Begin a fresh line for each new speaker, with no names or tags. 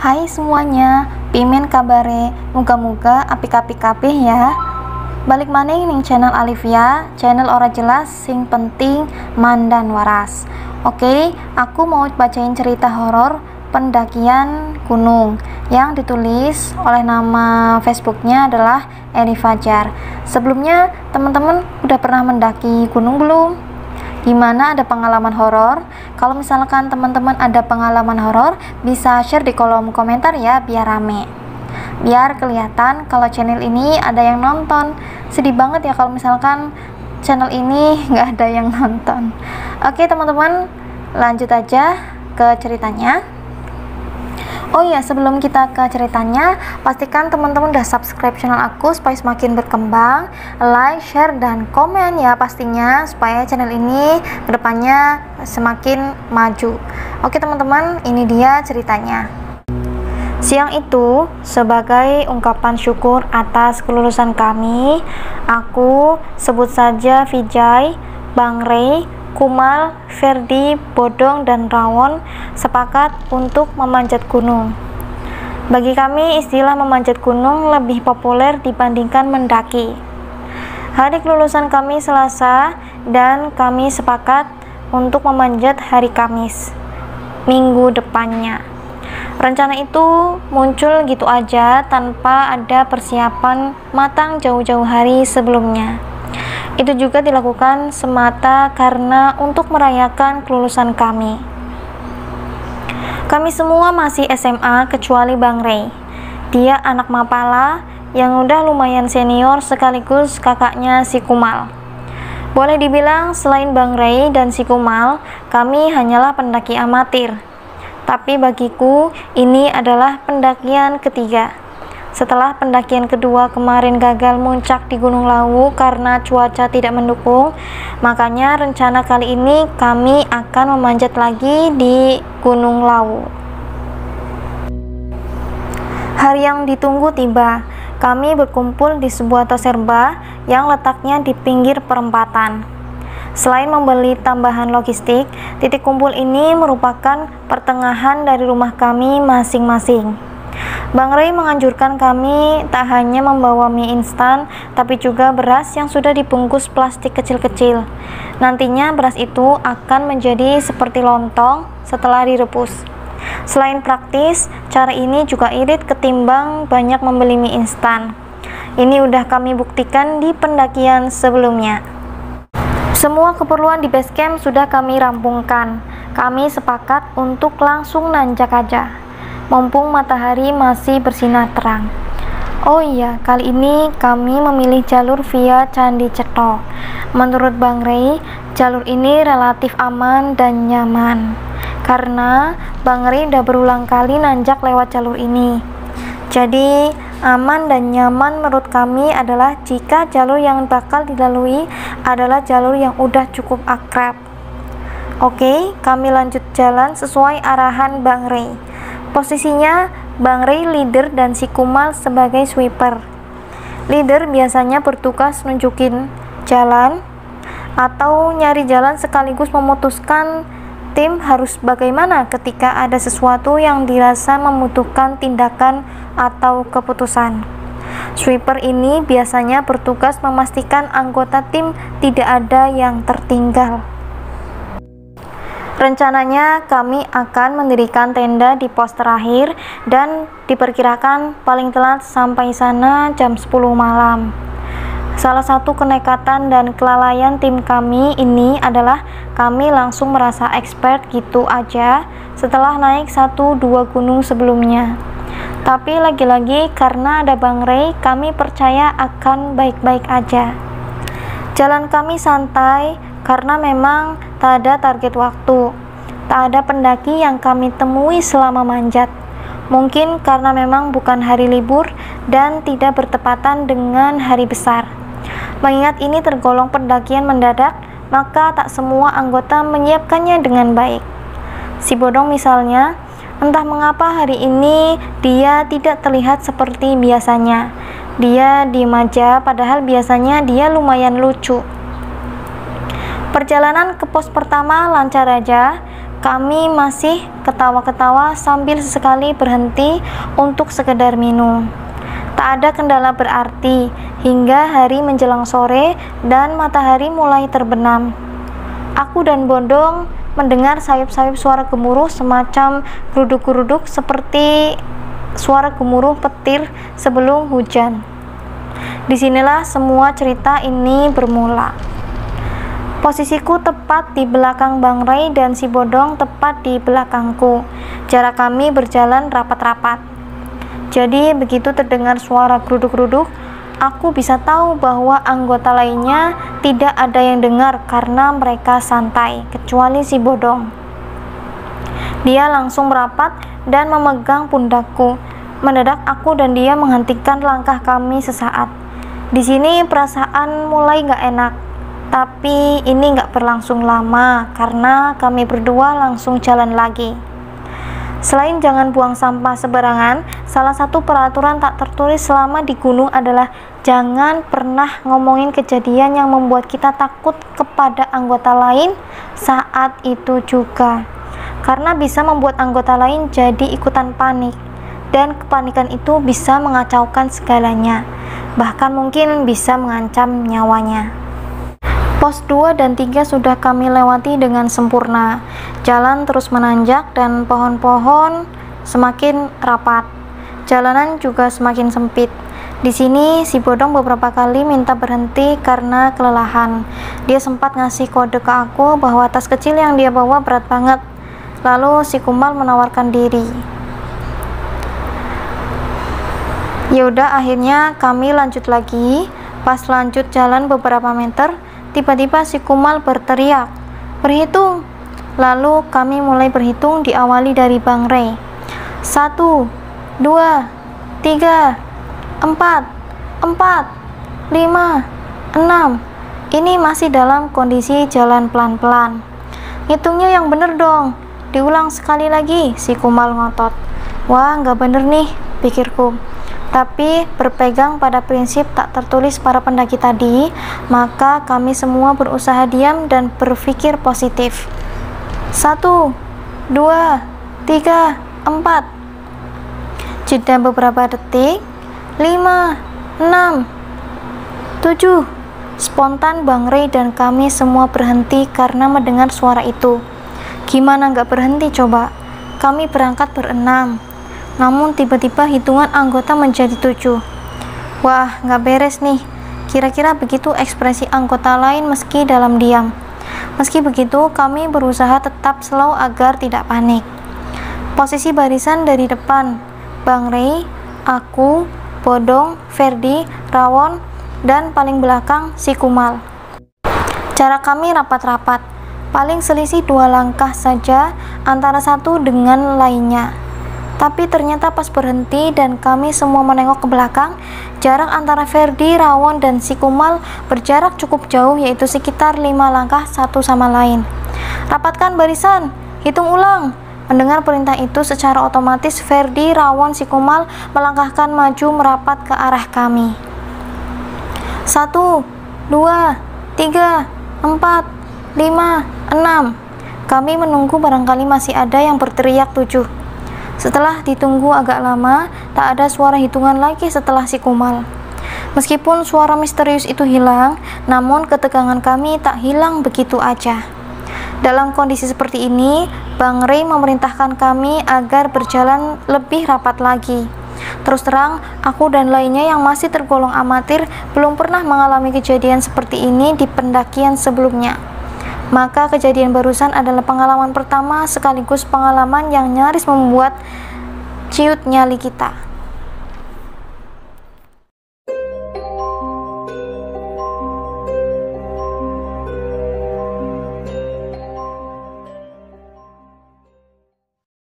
Hai semuanya, pimen kabare, muga-muga apik-apik kabeh ya. Balik maneh ning channel Alivia, channel ora jelas sing penting mandan waras. Oke, aku mau bacain cerita horor pendakian gunung yang ditulis oleh nama Facebooknya adalah Eri Fajar. Sebelumnya teman-teman udah pernah mendaki gunung belum? Gimana, ada pengalaman horor? Kalau misalkan teman-teman ada pengalaman horor, bisa share di kolom komentar ya, biar rame, biar kelihatan kalau channel ini ada yang nonton. Sedih banget ya kalau misalkan channel ini nggak ada yang nonton. Oke teman-teman, lanjut aja ke ceritanya. Oh iya, sebelum kita ke ceritanya, pastikan teman-teman udah subscribe channel aku supaya semakin berkembang, like, share, dan komen ya pastinya, supaya channel ini kedepannya semakin maju. Oke teman-teman, ini dia ceritanya. Siang itu, sebagai ungkapan syukur atas kelulusan kami, aku sebut saja Vijay, Bang Ray, Kumal, Ferdi, Bodong, dan Rawon sepakat untuk memanjat gunung. Bagi kami, istilah memanjat gunung lebih populer dibandingkan mendaki. Hari kelulusan kami Selasa, dan kami sepakat untuk memanjat hari Kamis, minggu depannya. Rencana itu muncul gitu aja tanpa ada persiapan matang jauh-jauh hari sebelumnya. Itu juga dilakukan semata karena untuk merayakan kelulusan kami. Kami semua masih SMA kecuali Bang Ray. Dia anak Mapala yang udah lumayan senior sekaligus kakaknya si Kumal. Boleh dibilang selain Bang Ray dan si Kumal, kami hanyalah pendaki amatir. Tapi bagiku ini adalah pendakian ketiga. Setelah pendakian kedua kemarin gagal muncak di Gunung Lawu karena cuaca tidak mendukung, makanya rencana kali ini kami akan memanjat lagi di Gunung Lawu. Hari yang ditunggu tiba. Kami berkumpul di sebuah toserba yang letaknya di pinggir perempatan. Selain membeli tambahan logistik, titik kumpul ini merupakan pertengahan dari rumah kami masing-masing. Bang Ray menganjurkan kami tak hanya membawa mie instan, tapi juga beras yang sudah dibungkus plastik kecil-kecil. Nantinya beras itu akan menjadi seperti lontong setelah direbus. Selain praktis, cara ini juga irit ketimbang banyak membeli mie instan. Ini udah kami buktikan di pendakian sebelumnya. Semua keperluan di base camp sudah kami rampungkan. Kami sepakat untuk langsung nanjak aja, mumpung matahari masih bersinar terang. Oh iya, kali ini kami memilih jalur via Candi Cetho. Menurut Bang Ray, jalur ini relatif aman dan nyaman karena Bang Ray udah berulang kali nanjak lewat jalur ini. Jadi aman dan nyaman menurut kami adalah jika jalur yang bakal dilalui adalah jalur yang udah cukup akrab. Oke, kami lanjut jalan sesuai arahan Bang Ray. Posisinya Bang Ray leader dan si Kumal sebagai sweeper. Leader biasanya bertugas nunjukin jalan atau nyari jalan sekaligus memutuskan tim harus bagaimana ketika ada sesuatu yang dirasa membutuhkan tindakan atau keputusan. Sweeper ini biasanya bertugas memastikan anggota tim tidak ada yang tertinggal. Rencananya kami akan mendirikan tenda di pos terakhir dan diperkirakan paling telat sampai sana jam 10 malam. Salah satu kenekatan dan kelalaian tim kami ini adalah kami langsung merasa expert gitu aja setelah naik 1-2 gunung sebelumnya. Tapi lagi-lagi karena ada Bang Ray, kami percaya akan baik-baik aja. Jalan kami santai karena memang tak ada target waktu. Tak ada pendaki yang kami temui selama manjat. Mungkin karena memang bukan hari libur dan tidak bertepatan dengan hari besar. Mengingat ini tergolong pendakian mendadak, maka tak semua anggota menyiapkannya dengan baik. Si Bodong misalnya, entah mengapa hari ini dia tidak terlihat seperti biasanya. Dia diem aja, padahal biasanya dia lumayan lucu. Perjalanan ke pos pertama lancar aja. Kami masih ketawa-ketawa sambil sesekali berhenti untuk sekedar minum. Tak ada kendala berarti hingga hari menjelang sore dan matahari mulai terbenam. Aku dan Bodong mendengar sayup-sayup suara gemuruh semacam geruduk-geruduk seperti suara gemuruh petir sebelum hujan. Disinilah semua cerita ini bermula. Posisiku tepat di belakang Bang Ray dan si Bodong tepat di belakangku. Jarak kami berjalan rapat-rapat. Jadi begitu terdengar suara geruduk-geruduk, aku bisa tahu bahwa anggota lainnya tidak ada yang dengar karena mereka santai, kecuali si Bodong. Dia langsung merapat dan memegang pundakku. Mendadak aku dan dia menghentikan langkah kami sesaat. Di sini perasaan mulai gak enak. Tapi ini gak berlangsung lama karena kami berdua langsung jalan lagi. Selain jangan buang sampah sembarangan, salah satu peraturan tak tertulis selama di gunung adalah jangan pernah ngomongin kejadian yang membuat kita takut kepada anggota lain saat itu juga. Karena bisa membuat anggota lain jadi ikutan panik, dan kepanikan itu bisa mengacaukan segalanya, bahkan mungkin bisa mengancam nyawanya. Pos 2 dan 3 sudah kami lewati dengan sempurna. Jalan terus menanjak dan pohon-pohon semakin rapat. Jalanan juga semakin sempit. Di sini si Bodong beberapa kali minta berhenti karena kelelahan. Dia sempat ngasih kode ke aku bahwa tas kecil yang dia bawa berat banget. Lalu si Kumal menawarkan diri. Yaudah, akhirnya kami lanjut lagi. Pas lanjut jalan beberapa meter, tiba-tiba si Kumal berteriak, "Berhitung!" Lalu kami mulai berhitung diawali dari Bang Ray. 1, 2, 3, 4, 5, 6. Ini masih dalam kondisi jalan pelan-pelan. "Hitungnya yang bener dong, diulang sekali lagi," si Kumal ngotot. Wah, nggak bener nih, pikirku. Tapi berpegang pada prinsip tak tertulis para pendaki tadi, maka kami semua berusaha diam dan berpikir positif. 1, 2, 3, 4. Jeda beberapa detik. 5, 6, 7. Spontan Bang Ray dan kami semua berhenti karena mendengar suara itu. Gimana nggak berhenti coba? Kami berangkat berenam. Namun tiba-tiba hitungan anggota menjadi 7. Wah, nggak beres nih. Kira-kira begitu ekspresi anggota lain meski dalam diam. Meski begitu, kami berusaha tetap slow agar tidak panik. Posisi barisan dari depan, Bang Ray, aku, Bodong, Ferdi, Rawon, dan paling belakang si Kumal. Jarak kami rapat-rapat, paling selisih 2 langkah saja antara satu dengan lainnya. Tapi ternyata pas berhenti dan kami semua menengok ke belakang, jarak antara Ferdi, Rawon, dan si Kumal berjarak cukup jauh, yaitu sekitar 5 langkah satu sama lain. "Rapatkan barisan, hitung ulang." Mendengar perintah itu secara otomatis Ferdi, Rawon, si Kumal melangkahkan maju merapat ke arah kami. 1, 2, 3, 4, 5, 6. Kami menunggu barangkali masih ada yang berteriak 7. Setelah ditunggu agak lama, tak ada suara hitungan lagi setelah si Kumal. Meskipun suara misterius itu hilang, namun ketegangan kami tak hilang begitu aja. Dalam kondisi seperti ini, Bang Ray memerintahkan kami agar berjalan lebih rapat lagi. Terus terang, aku dan lainnya yang masih tergolong amatir belum pernah mengalami kejadian seperti ini di pendakian sebelumnya. Maka kejadian barusan adalah pengalaman pertama sekaligus pengalaman yang nyaris membuat ciut nyali kita.